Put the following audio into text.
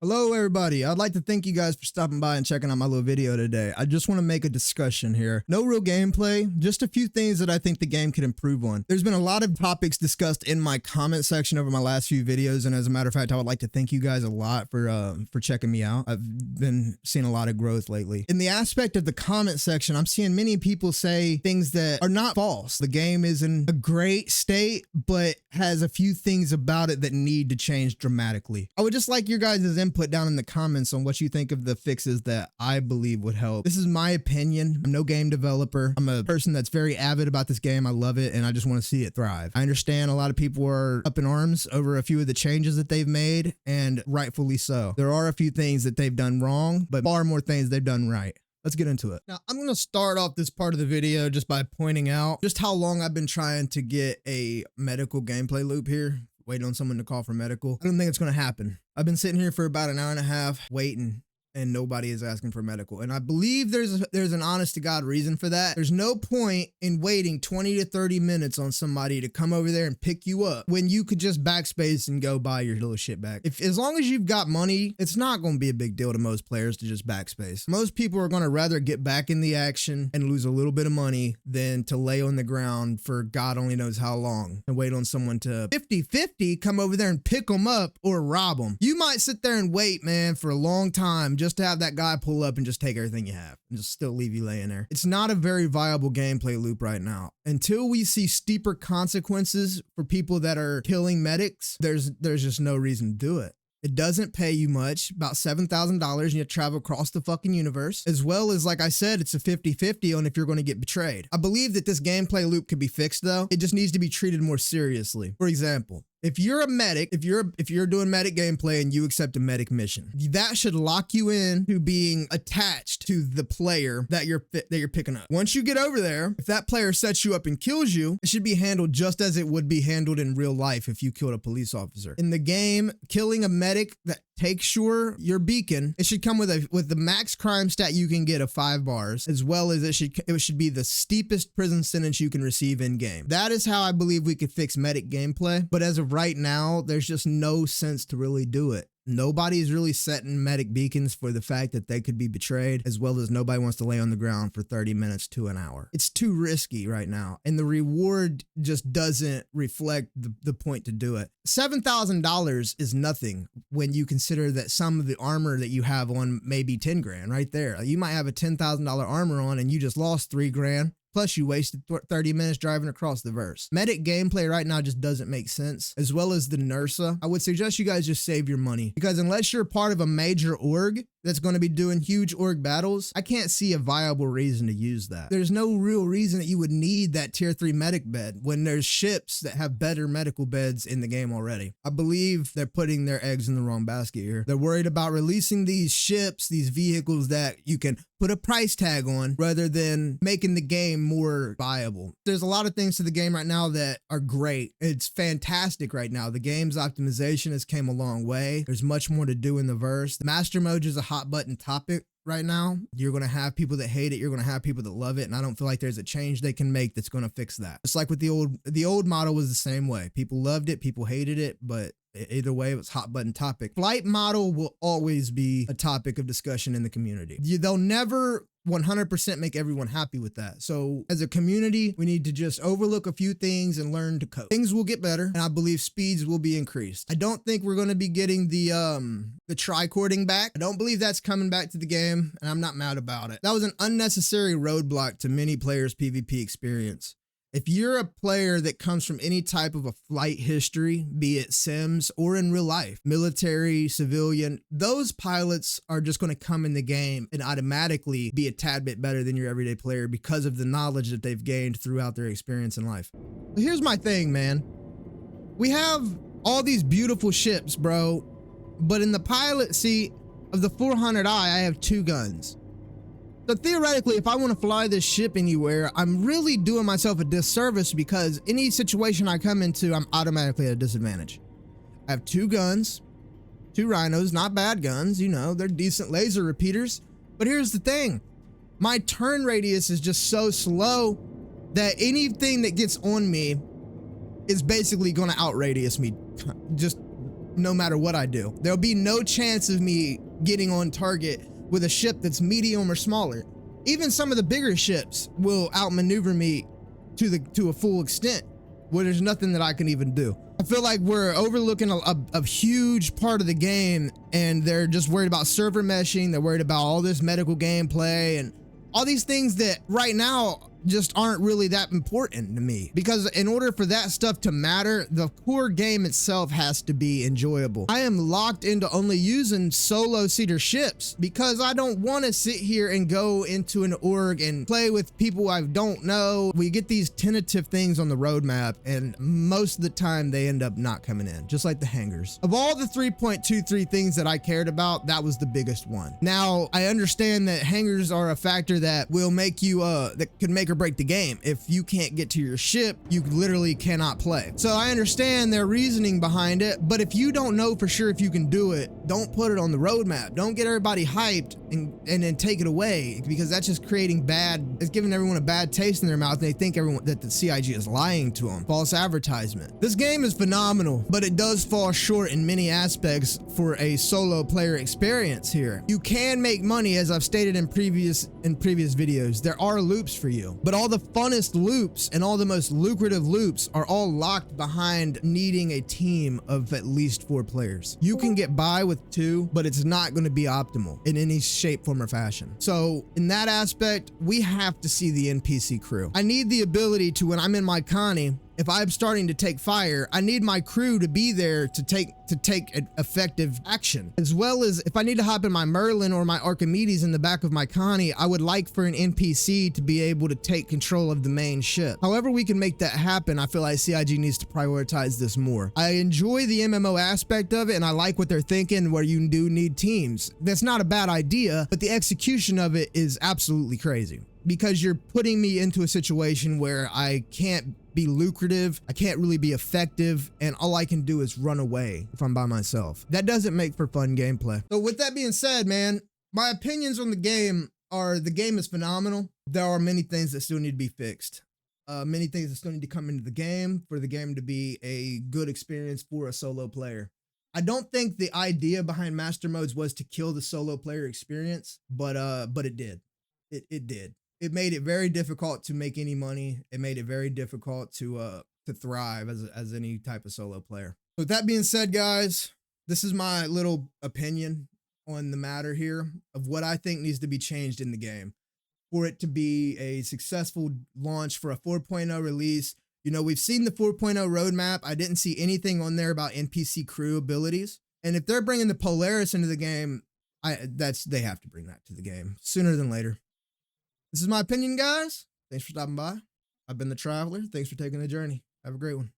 Hello everybody, I'd like to thank you guys for stopping by and checking out my little video today. I just want to make a discussion here. No real gameplay, just a few things that I think the game could improve on. There's been a lot of topics discussed in my comment section over my last few videos, and as a matter of fact, I would like to thank you guys a lot for checking me out. I've been seeing a lot of growth lately. In the aspect of the comment section, I'm seeing many people say things that are not false. The game is in a great state, but has a few things about it that need to change dramatically. I would just like your guys' input down in the comments on what you think of the fixes that I believe would help. This is my opinion. I'm no game developer. I'm a person that's very avid about this game. I love it and I just want to see it thrive. I understand a lot of people are up in arms over a few of the changes that they've made, and rightfully so. There are a few things that they've done wrong, but far more things they've done right. Let's get into it. Now, I'm going to start off this part of the video just by pointing out just how long I've been trying to get a medical gameplay loop here, waiting on someone to call for medical. I don't think it's going to happen. I've been sitting here for about an hour and a half waiting, and nobody is asking for medical. And I believe there's an honest to God reason for that. There's no point in waiting 20 to 30 minutes on somebody to come over there and pick you up when you could just backspace and go buy your little shit back. As long as you've got money, it's not going to be a big deal to most players to just backspace. Most people are going to rather get back in the action and lose a little bit of money than to lay on the ground for God only knows how long and wait on someone to 50-50 come over there and pick them up or rob them. You might sit there and wait, man, for a long time just to have that guy pull up and just take everything you have and just still leave you laying there. It's not a very viable gameplay loop right now. Until we see steeper consequences for people that are killing medics, there's just no reason to do it. It doesn't pay you much, about $7,000, and you travel across the fucking universe. As well as, like I said, it's a 50-50 on if you're going to get betrayed. I believe that this gameplay loop could be fixed though. It just needs to be treated more seriously. For example, if you're a medic, if you're doing medic gameplay and you accept a medic mission, that should lock you in to being attached to the player that you're picking up. Once you get over there, if that player sets you up and kills you, it should be handled just as it would be handled in real life if you killed a police officer. In the game, killing a medic that takes your beacon, it should come with the max crime stat you can get of 5 bars, as well as it should be the steepest prison sentence you can receive in game. That is how I believe we could fix medic gameplay. But as of right now, there's just no sense to really do it. Nobody's really setting medic beacons for the fact that they could be betrayed, as well as nobody wants to lay on the ground for 30 minutes to an hour. It's too risky right now, and the reward just doesn't reflect the point to do it. $7,000 is nothing when you consider that some of the armor that you have on may be 10 grand right there. You might have a $10,000 armor on and you just lost 3 grand. Plus you wasted 30 minutes driving across the verse. Medic gameplay right now just doesn't make sense, as well as the NERSA. I would suggest you guys just save your money, because unless you're part of a major org that's going to be doing huge org battles, I can't see a viable reason to use that. There's no real reason that you would need that tier 3 medic bed when there's ships that have better medical beds in the game already. I believe they're putting their eggs in the wrong basket here. They're worried about releasing these ships, these vehicles that you can put a price tag on, rather than making the game more viable. There's a lot of things to the game right now that are great. It's fantastic right now. The game's optimization has came a long way. There's much more to do in the verse. The master mode is a hot button topic right now. You're going to have people that hate it. You're going to have people that love it. And I don't feel like there's a change they can make that's going to fix that. It's like with the old model was the same way. People loved it. People hated it, but either way, it was hot button topic. Flight model will always be a topic of discussion in the community. They'll never 100% make everyone happy with that. So as a community, we need to just overlook a few things and learn to code. Things will get better, and I believe speeds will be increased. I don't think we're going to be getting the tricording back. I don't believe that's coming back to the game, and I'm not mad about it. That was an unnecessary roadblock to many players' PvP experience. If you're a player that comes from any type of a flight history, be it Sims or in real life, military, civilian, those pilots are just going to come in the game and automatically be a tad bit better than your everyday player because of the knowledge that they've gained throughout their experience in life. Here's my thing, man. We have all these beautiful ships, bro, but in the pilot seat of the 400i, I have 2 guns. So theoretically, if I want to fly this ship anywhere, I'm really doing myself a disservice, because any situation I come into, I'm automatically at a disadvantage. I have 2 guns, 2 rhinos, not bad guns, you know, they're decent laser repeaters. But here's the thing. My turn radius is just so slow that anything that gets on me is basically going to outradius me just no matter what I do. There'll be no chance of me getting on target with a ship that's medium or smaller. Even some of the bigger ships will outmaneuver me to a full extent, where there's nothing that I can even do. I feel like we're overlooking a huge part of the game, and they're just worried about server meshing. They're worried about all this medical gameplay and all these things that right now just aren't really that important to me, because in order for that stuff to matter, the core game itself has to be enjoyable. I am locked into only using solo seater ships because I don't want to sit here and go into an org and play with people I don't know. We get these tentative things on the roadmap, and most of the time they end up not coming in, just like the hangars. Of all the 3.23 things that I cared about, that was the biggest one. Now, I understand that hangars are a factor that will make you, that could make or break the game. If you can't get to your ship, you literally cannot play. So I understand their reasoning behind it, but if you don't know for sure if you can do it, don't put it on the roadmap. Don't get everybody hyped and then take it away, because that's just creating it's giving everyone a bad taste in their mouth, and they think that the CIG is lying to them. False advertisement. This game is phenomenal, but it does fall short in many aspects for a solo player experience here. You can make money, as I've stated in previous videos. There are loops for you. But all the funnest loops and all the most lucrative loops are all locked behind needing a team of at least 4 players. You can get by with 2, but it's not going to be optimal in any shape, form, or fashion. So in that aspect, we have to see the NPC crew. I need the ability to, when I'm in my Connie, if I'm starting to take fire, I need my crew to be there to take effective action. As well as if I need to hop in my Merlin or my Archimedes in the back of my Connie, I would like for an NPC to be able to take control of the main ship. However we can make that happen, I feel like CIG needs to prioritize this more. I enjoy the MMO aspect of it, and I like what they're thinking, where you do need teams. That's not a bad idea, but the execution of it is absolutely crazy, because you're putting me into a situation where I can't be lucrative, I can't really be effective, and all I can do is run away if I'm by myself. That doesn't make for fun gameplay. So with that being said, man, my opinions on the game are the game is phenomenal. There are many things that still need to be fixed. Many things that still need to come into the game for the game to be a good experience for a solo player. I don't think the idea behind master modes was to kill the solo player experience, but it did. It did. It made it very difficult to make any money. It made it very difficult to thrive as any type of solo player. With that being said, guys, this is my little opinion on the matter here of what I think needs to be changed in the game for it to be a successful launch for a 4.0 release. You know, we've seen the 4.0 roadmap. I didn't see anything on there about NPC crew abilities. And if they're bringing the Polaris into the game, they have to bring that to the game sooner than later. This is my opinion, guys. Thanks for stopping by. I've been the Traveler. Thanks for taking the journey. Have a great one.